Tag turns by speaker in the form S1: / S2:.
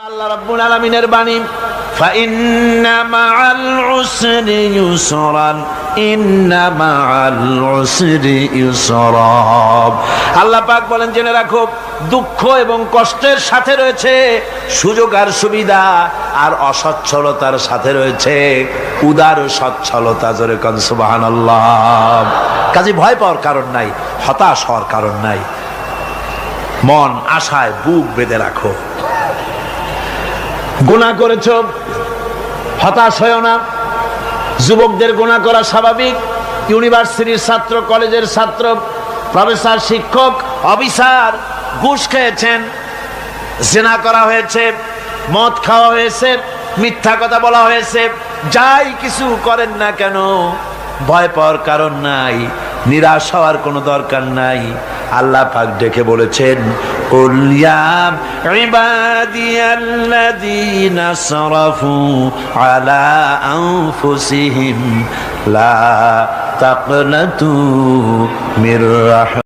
S1: আল্লাহ রাব্বুল আলামিনের বাণী ফাইন্না মাআল উসরি ইউসরান ইন্না মাআল উসরি ইউসরা। আল্লাহ পাক বলেন, জেনে রাখো দুঃখ এবং কষ্টের সাথে রয়েছে সুযোগ আর সুবিধা, আর অসচ্ছলতার সাথে রয়েছে উদার সচ্ছলতা। জোরে কোন সুবহানাল্লাহ। কাজে ভয় পাওয়ার কারণ নাই, হতাশ হওয়ার কারণ নাই। মন আশায় বুক বেঁধে রাখো। গুনাহ করেছ, হতাশ হয়েও না। যুবকদের গুনাহ করা স্বাভাবিক। ইউনিভার্সিটির ছাত্র, কলেজের ছাত্র, প্রফেসর, শিক্ষক, অফিসার ঘুষ খেয়েছেন, জিনা করা হয়েছে, মদ খাওয়া হয়েছে, মিথ্যা কথা বলা হয়েছে, যাই কিছু করেন না কেন ভয় পাওয়ার কারণ নাই, নিরাশ হওয়ার কোনো দরকার নাই। আল্লাহ পাক ডেকে বলেছেন, কুল ইয়া ইবাদিয়াল্লাযীনা আসরাফু আলা আনফুসিহিম লা তাকনাতু মির রাহমাতিল্লাহ।